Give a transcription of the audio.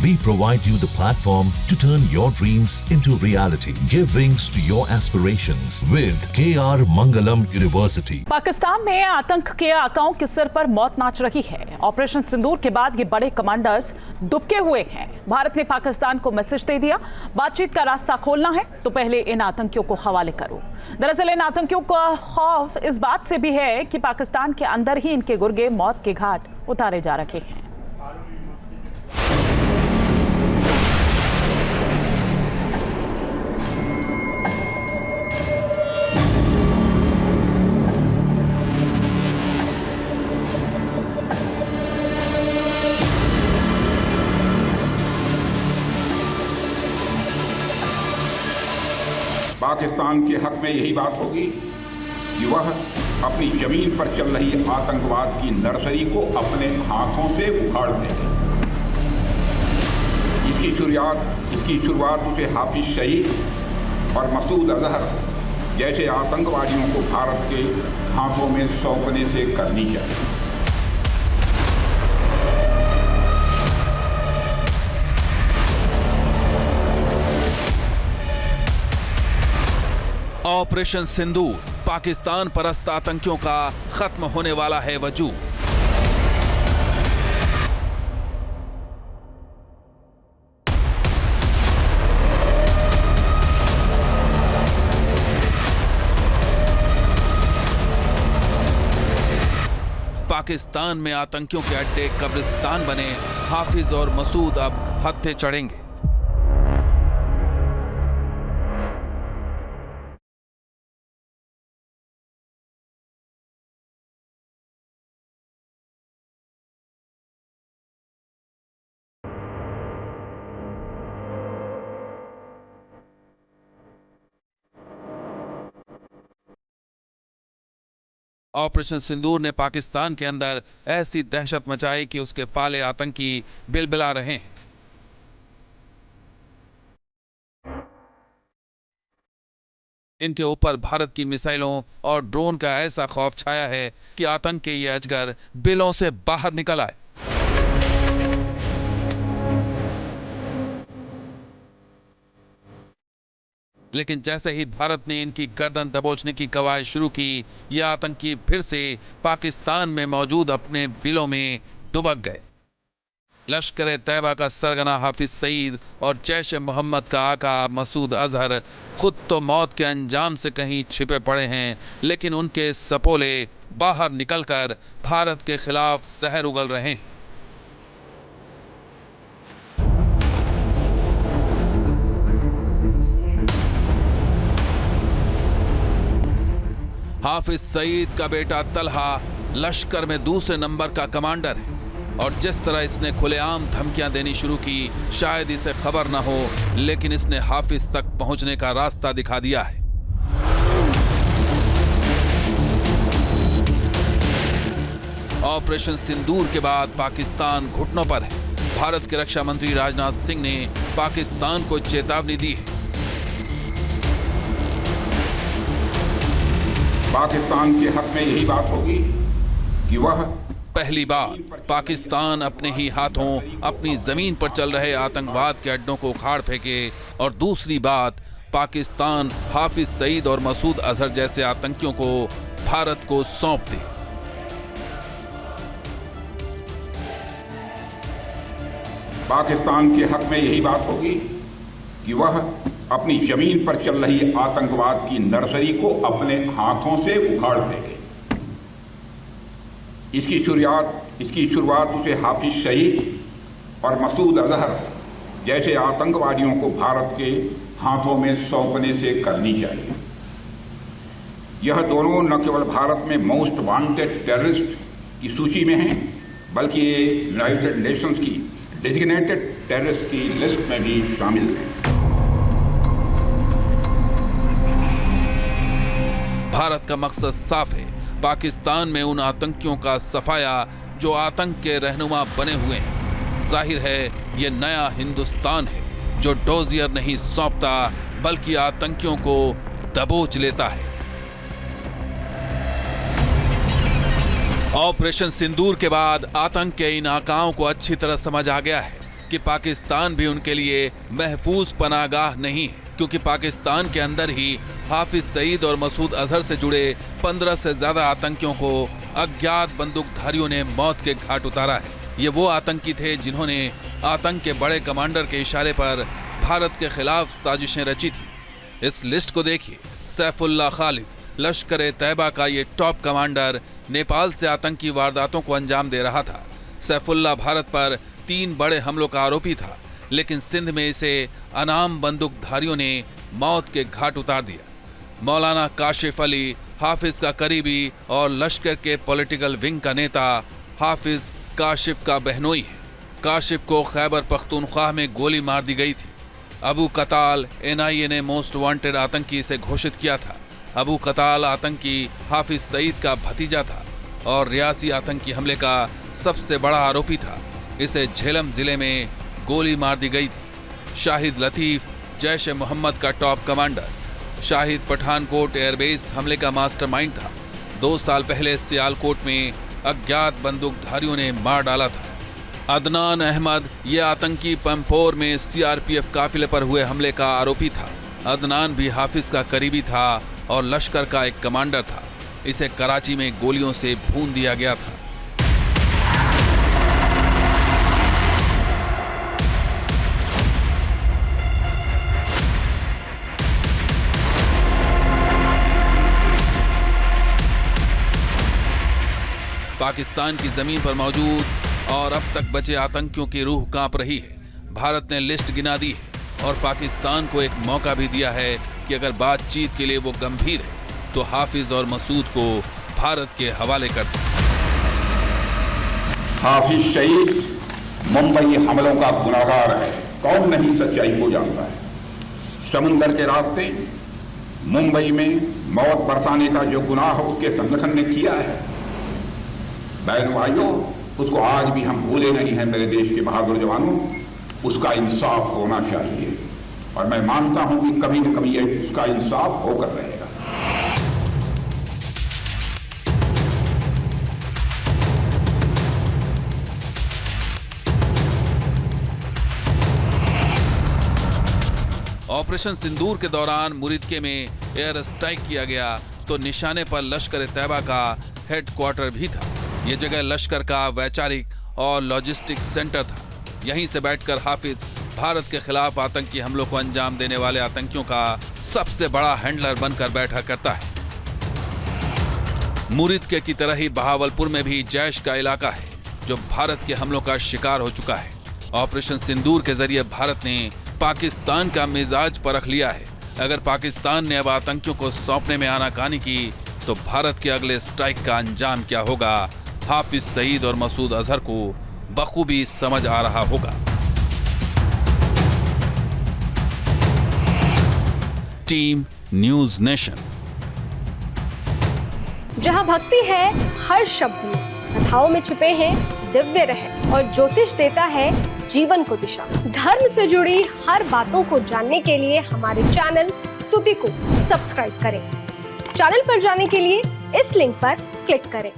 We provide you the platform to turn your dreams into reality. Give wings to your aspirations with KR Mangalam University. Pakistan में आतंक के आकाओं के सिर पर मौत नाच रही है। ऑपरेशन सिंदूर के बाद ये बड़े कमांडर्स दुबके हुए हैं। भारत ने पाकिस्तान को मैसेज दे दिया, बातचीत का रास्ता खोलना है तो पहले इन आतंकियों को हवाले करो। दरअसल इन आतंकियों का खौफ इस बात से भी है कि पाकिस्तान के अंदर ही इनके गुर्गे मौत के घाट उतारे जा रखे हैं। पाकिस्तान के हक में यही बात होगी कि वह अपनी जमीन पर चल रही आतंकवाद की नर्सरी को अपने हाथों से उखाड़ देंगे। इसकी शुरुआत उसे हाफिज सईद और मसूद अजहर जैसे आतंकवादियों को भारत के हाथों में सौंपने से करनी चाहिए। ऑपरेशन सिंदूर पाकिस्तान परस्त आतंकियों का खत्म होने वाला है वजूद। पाकिस्तान में आतंकियों के अड्डे कब्रिस्तान बने। हाफिज और मसूद अब हत्थे चढ़ेंगे। ऑपरेशन सिंदूर ने पाकिस्तान के अंदर ऐसी दहशत मचाई कि उसके पाले आतंकी बिलबिला रहे हैं। इनके ऊपर भारत की मिसाइलों और ड्रोन का ऐसा खौफ छाया है कि आतंक के ये अजगर बिलों से बाहर निकल आए। लेकिन जैसे ही भारत ने इनकी गर्दन दबोचने की कवायद शुरू की, ये आतंकी फिर से पाकिस्तान में मौजूद अपने बिलों में दुबक गए। लश्कर तैयबा का सरगना हाफिज सईद और जैश मोहम्मद का आका मसूद अजहर खुद तो मौत के अंजाम से कहीं छिपे पड़े हैं, लेकिन उनके सपोले बाहर निकलकर भारत के खिलाफ जहर उगल रहे हैं। हाफिज सईद का बेटा तलहा लश्कर में दूसरे नंबर का कमांडर है और जिस तरह इसने खुलेआम धमकियां देनी शुरू की, शायद इसे खबर ना हो, लेकिन इसने हाफिज तक पहुंचने का रास्ता दिखा दिया है। ऑपरेशन सिंदूर के बाद पाकिस्तान घुटनों पर है। भारत के रक्षा मंत्री राजनाथ सिंह ने पाकिस्तान को चेतावनी दी है। पाकिस्तान के हक में यही बात होगी कि वह पहली बार पाकिस्तान अपने ही हाथों अपनी जमीन पर चल रहे आतंकवाद के अड्डों को उखाड़ फेंके, और दूसरी बात पाकिस्तान हाफिज सईद और मसूद अजहर जैसे आतंकियों को भारत को सौंप दे। पाकिस्तान के हक में यही बात होगी कि वह अपनी जमीन पर चल रही आतंकवाद की नर्सरी को अपने हाथों से उखाड़ देंगे। इसकी शुरुआत उसे हाफिज सईद और मसूद अजहर जैसे आतंकवादियों को भारत के हाथों में सौंपने से करनी चाहिए। यह दोनों न केवल भारत में मोस्ट वांटेड टेररिस्ट की सूची में हैं, बल्कि ये यूनाइटेड नेशंस की डेजिग्नेटेड टेररिस्ट की लिस्ट में भी शामिल हैं। भारत का मकसद साफ है, पाकिस्तान में उन आतंकियों का सफाया जो आतंक के रहनुमा बने हुए हैं। जाहिर है ये नया हिंदुस्तान है जो डोजियर नहीं सौंपता बल्कि आतंकियों को दबोच लेता है। ऑपरेशन सिंदूर के बाद आतंक के इन आकाओं को अच्छी तरह समझ आ गया है। कि पाकिस्तान भी उनके लिए महफूज पनाहगाह नहीं है, क्योंकि पाकिस्तान के अंदर ही हाफिज सईद और मसूद अजहर से जुड़े 15 से ज्यादा आतंकियों को अज्ञात बंदूकधारियों ने मौत के घाट उतारा है। ये वो आतंकी थे जिन्होंने आतंक के बड़े कमांडर के इशारे पर भारत के खिलाफ साजिशें रची थी। इस लिस्ट को देखिए। सैफुल्लाह खालिद, लश्कर तैयबा का ये टॉप कमांडर, नेपाल से आतंकी वारदातों को अंजाम दे रहा था। सैफुल्लाह भारत पर 3 बड़े हमलों का आरोपी था, लेकिन सिंध में इसे अनाम बंदूकधारियों ने मौत के घाट उतार दिया। मौलाना काशिफ अली हाफिज का करीबी और लश्कर के पॉलिटिकल विंग का नेता हाफिज काशिफ का बहनोई है। काशिफ को खैबर पख्तूनख्वा में गोली मार दी गई थी। अबू कताल NIA ने मोस्ट वांटेड आतंकी से घोषित किया था। अबू कताल आतंकी हाफिज सईद का भतीजा था और रियासी आतंकी हमले का सबसे बड़ा आरोपी था। इसे झेलम जिले में गोली मार दी गई थी। शाहिद लतीफ जैश ए मोहम्मद का top commander. Shahid Pathankot airbase हमले का मास्टरमाइंड था। 2 साल पहले सियालकोट में अज्ञात बंदूकधारियों ने मार डाला था। अदनान अहमद ये आतंकी पंपोर में CRPF काफिले पर हुए हमले का आरोपी था। अदनान भी हाफिज का करीबी था और लश्कर का एक कमांडर था। इसे कराची में गोलियों से भून दिया गया था। पाकिस्तान की जमीन पर मौजूद और अब तक बचे आतंकियों की रूह कांप रही है। भारत ने लिस्ट गिना दी है और पाकिस्तान को एक मौका भी दिया है कि अगर बातचीत के लिए वो गंभीर है तो हाफिज और मसूद को भारत के हवाले कर दे। हाफिज सईद मुंबई हमलों का गुनाहगार है। कौन नहीं सच्चाई को जानता है। समुंदर के रास्ते मुंबई में मौत बरसाने का जो गुनाह उसके संगठन ने किया है, बहन भाइयों, उसको आज भी हम भूले नहीं हैं। मेरे देश के बहादुर जवानों, उसका इंसाफ होना चाहिए और मैं मानता हूं कि कभी न कभी उसका इंसाफ होकर रहेगा। ऑपरेशन सिंदूर के दौरान मुरीदके में एयर स्ट्राइक किया गया तो निशाने पर लश्कर तैयबा का हेडक्वार्टर भी था। ये जगह लश्कर का वैचारिक और लॉजिस्टिक सेंटर था। यहीं से बैठकर हाफिज भारत के खिलाफ आतंकी हमलों को अंजाम देने वाले आतंकियों का सबसे बड़ा हैंडलर बनकर बैठा करता है। मुरीदके की तरह ही बहावलपुर में भी जैश का इलाका है जो भारत के हमलों का शिकार हो चुका है। ऑपरेशन सिंदूर के जरिए भारत ने पाकिस्तान का मिजाज परख लिया है। अगर पाकिस्तान ने अब आतंकियों को सौंपने में आनाकानी की तो भारत के अगले स्ट्राइक का अंजाम क्या होगा, हाफिज सईद और मसूद अजहर को बखूबी समझ आ रहा होगा। Team news nation. जहां भक्ति है हर शब्द में, कथाओं में छुपे हैं दिव्य रहस्य और ज्योतिष देता है जीवन को दिशा। धर्म से जुड़ी हर बातों को जानने के लिए हमारे चैनल स्तुति को सब्सक्राइब करें। चैनल पर जाने के लिए इस लिंक पर क्लिक करें।